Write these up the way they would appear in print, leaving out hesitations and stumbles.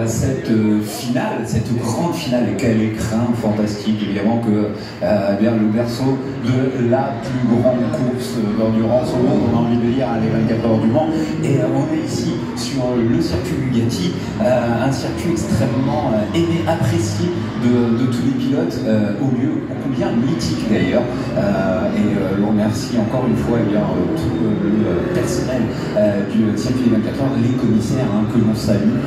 Cette finale, cette grande finale, et quel écrin fantastique, évidemment que bien le berceau de la plus grande course d'endurance au monde, on a envie de dire, les 24 heures du Mans. Et on est ici sur le circuit Bugatti, un circuit extrêmement aimé, apprécié de tous les pilotes, au lieu combien mythique d'ailleurs. Et l'on remercie encore une fois tout le personnel du circuit des 24 heures, les commissaires que l'on salue,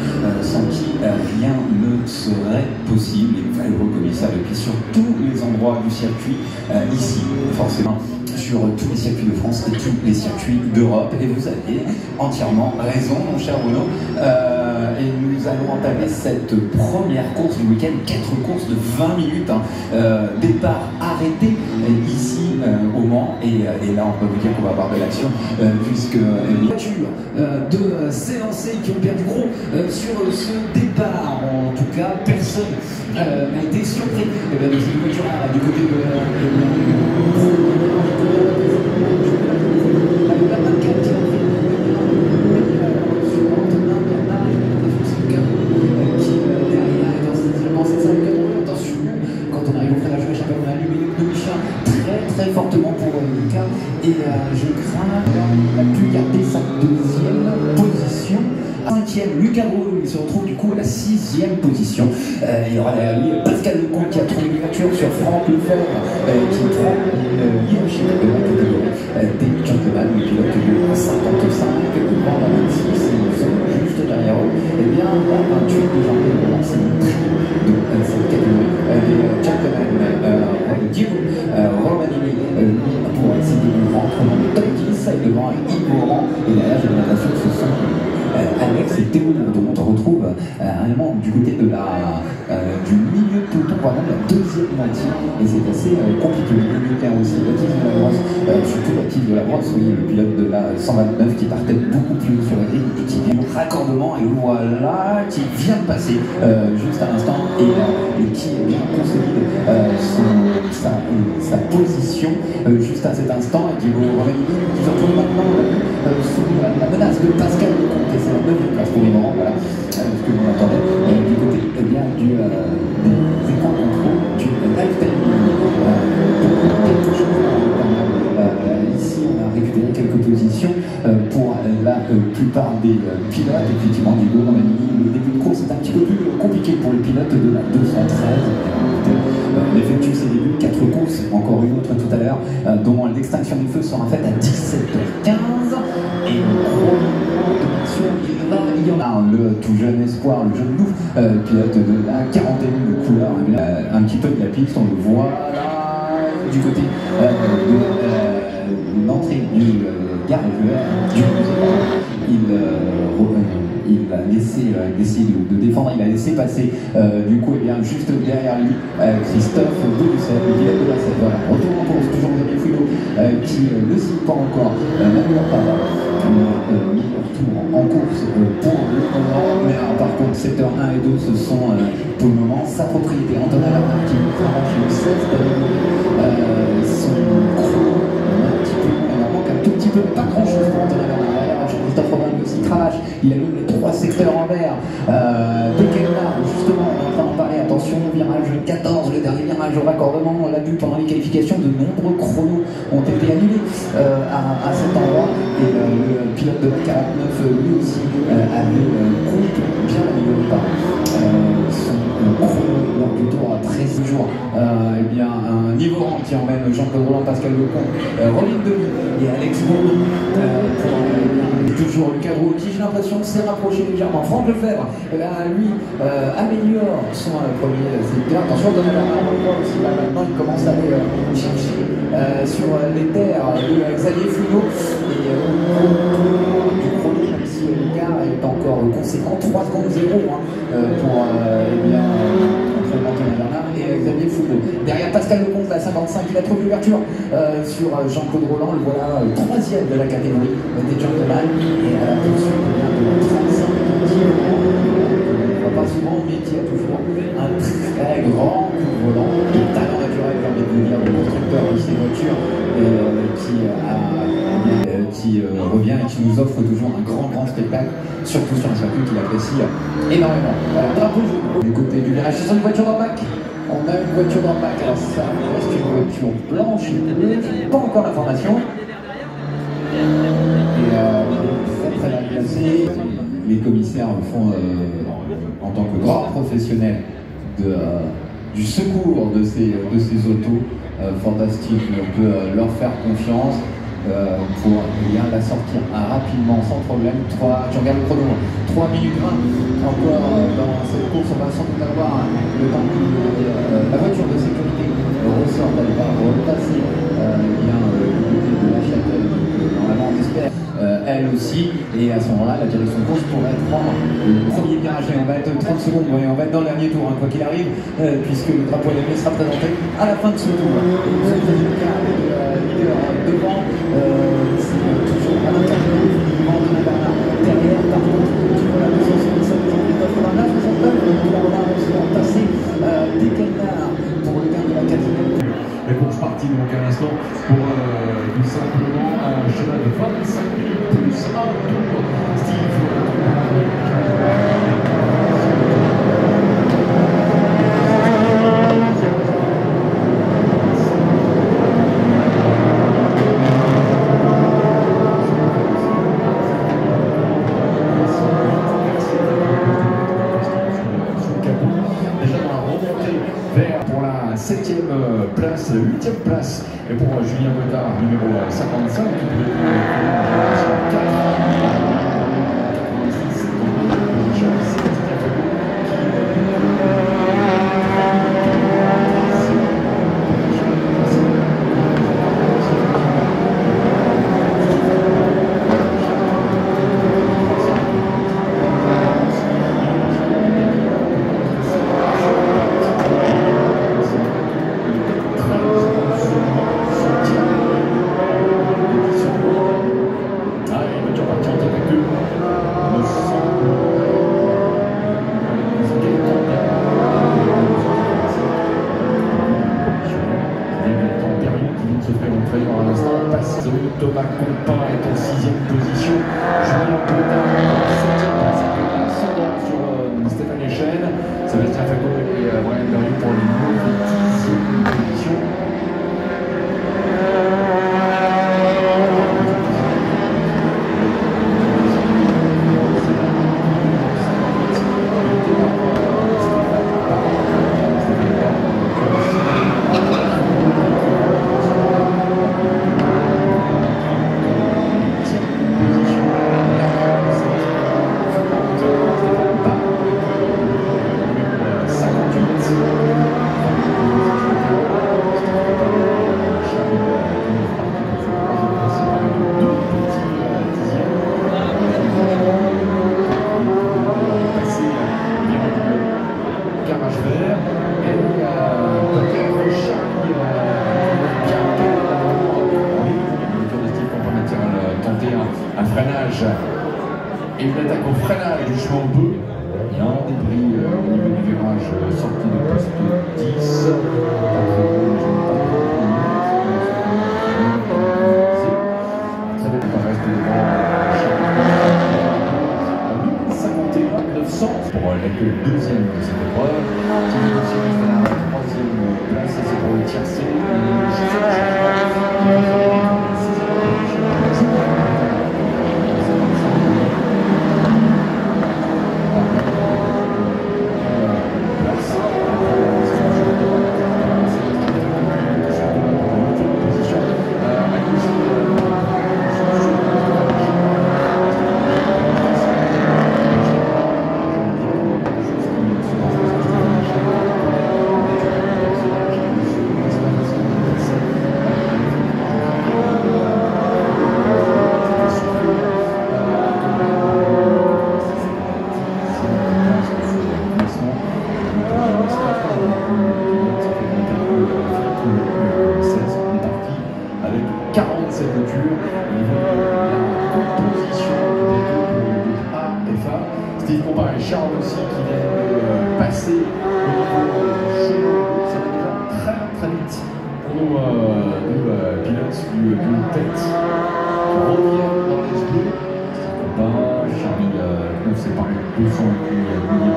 sans qui rien ne serait possible. Les valeureux commissaires depuis sur tous les endroits du circuit, ici forcément sur tous les circuits de France et tous les circuits d'Europe. Et vous avez entièrement raison, mon cher Bruno. Et nous allons entamer cette première course du week-end, 4 courses de 20 minutes, départ arrêté ici au Mans. Et là, on peut vous dire qu'on va avoir de l'action, puisque les voitures de CNC qui ont perdu gros sur ce départ. En tout cas, personne n'a été surpris. Nous avons une voiture du côté très fortement pour Lucas, et je crains la pu garder sa deuxième position. 5e, Lucas Brou, il se retrouve du coup à la 6e position. Il y aura derrière lui Pascal Lecomte qui a trouvé l'ouverture sur Franck Lefebvre, qui prend le leadership de la catégorie des gentlemen, les pilotes de 55, devant la 26, et nous sommes juste derrière eux. Et bien, la 28 de janvier, on lance de cette catégorie des gentlemen. Diego Romanini, lui, pour ses débuts, rentre dans le top 10, et devant Yves Laurent, et derrière, j'ai l'impression que ce sont Alex et Théo dont on retrouve réellement du côté de du milieu de peloton, vraiment de la deuxième moitié, et c'est assez compliqué. Le militaire aussi, Baptiste de la Brosse, surtout Baptiste de la Brosse, oui, le pilote de la 129 qui partait beaucoup plus haut sur la grille et qui vient au raccordement, et voilà, qui vient de passer juste à l'instant, et qui vient consolide sa position juste à cet instant, et qui va revenir, qui se retrouve maintenant sous la menace de Pascal Lecomte, et c'est la 9e place pour les moments, voilà ce que vous entendez du côté bien des écrans contrôle du live timing. Quelque chose ici, on a récupéré quelques positions pour la plupart des pilotes. Effectivement, du coup, le début de course est un petit peu plus compliqué pour les pilotes de la 213. On effectue ses débuts, 4 courses, encore une autre tout à l'heure, dont l'extinction du feu sera faite à 17h15. Et il y en a le tout jeune espoir, le jeune loup, pilote de la quarantaine de couleurs, un petit peu de la piste, on le voit là, du côté de l'entrée du garageur du musée. Il a laissé de défendre, il a laissé passer du coup, et bien juste derrière lui Christophe Delussel, le pilote de la 7. Voilà, retour en course, toujours Xavier Fouillot qui ne signe pas encore, Manuel Pava, retour en course pour le moment, mais par contre secteur 1 et 2 ce sont pour le moment sa propriété. Antonin Bernard qui arrache le 16 son chrono un petit peu, il en manque un tout petit peu, pas grand chose pour Antonin Bernard. Christophe Robin lui aussi cravache, il allume les 3 secteurs en vert. Pequena, justement, on est en train d'en parler, attention, virage 14, le dernier virage au raccordement, on l'a vu pendant les qualifications, de nombreux chronos ont été annulés à cet endroit, et le pilote de la 49 lui aussi avait compte bien amélioré par son chrono lors du tour à 13 jours. Et bien, un niveau rang qui emmène Jean-Claude Roland, Pascal Lecomte, Robin Denis et Alex Bourdon toujours Lucas Brou qui, j'ai l'impression, s'est rapproché légèrement. Franck Lefebvre, lui, améliore son premier secteur. Attention, Donald Bernard aussi, là maintenant il commence à aller chercher sur les terres de Xavier Fouillot, et du chrono, même si l'écart est encore conséquent, 3 secondes 0 pour Antonin Bernard et Xavier Fouillot. Derrière Pascal Lecomte, la 55, il a trouvé l'ouverture sur Jean-Claude Roland, le voilà 3e de la catégorie des gentlemen, et à la position de la 35 on ne voit pas souvent, mais qui a toujours un très grand volant de talent naturel, j'ai envie de vous dire, le constructeur de ces voitures, et qui revient et qui qui nous offre toujours un grand spectacle, surtout sur un circuit qu'il apprécie énormément. Drapeau jaune. Du côté du virage, c'est une voiture dans le bac. On a une voiture dans le bac, alors ça reste une voiture blanche et bleue, pas encore l'information. Et très bien placé. Les commissaires font, en tant que grands professionnels du secours de ces autos fantastiques, on peut leur faire confiance pour bien la sortir rapidement, sans problème. Tu regardes le chrono, 3 minutes 20 encore dans cette course. On va sans doute avoir le temps que la voiture de sécurité ressorte, elle va repasser bien du côté de la Châtel, normalement on espère elle aussi, et à ce moment-là la direction de course pourrait prendre le premier virage. Et on va être 30 secondes, et on va être dans le dernier tour, quoi qu'il arrive, puisque le drapeau LMP sera présenté à la fin de ce tour. Vous avez le cas avec le leader devant, c'est toujours à l'intérieur de la Bernard. Derrière, par contre, tu vois la maison sur le 69, 69, on va passer des Calnars pour le gain de la quatrième. La course partie donc à l'instant pour tout simplement un chemin de 25 minutes plus un tour. Steve. Place, 8e place, et pour Julien Godard, numéro 55, Thomas Compin est en 6e position. Julien Godard en 7e place avec l'ascendant sur Stéphane Echenne. Sébastien Fago et Brian Derriot pour les 9 et 10e positions. Un freinage et une attaque au freinage du chemin bleu. Il y a un débris au niveau du virage sorti de poste 10. Ça reste devant 51 900 pour la deuxième de cette épreuve. La troisième place, c'est pour le tiercé. Steve Compin et Charles aussi qui viennent de passer au niveau chemin. Ça va déjà très vite pour nos pilotes du tête qui reviennent dans les bleus. pas. Charlie Knopf s'est parlé de 208 millième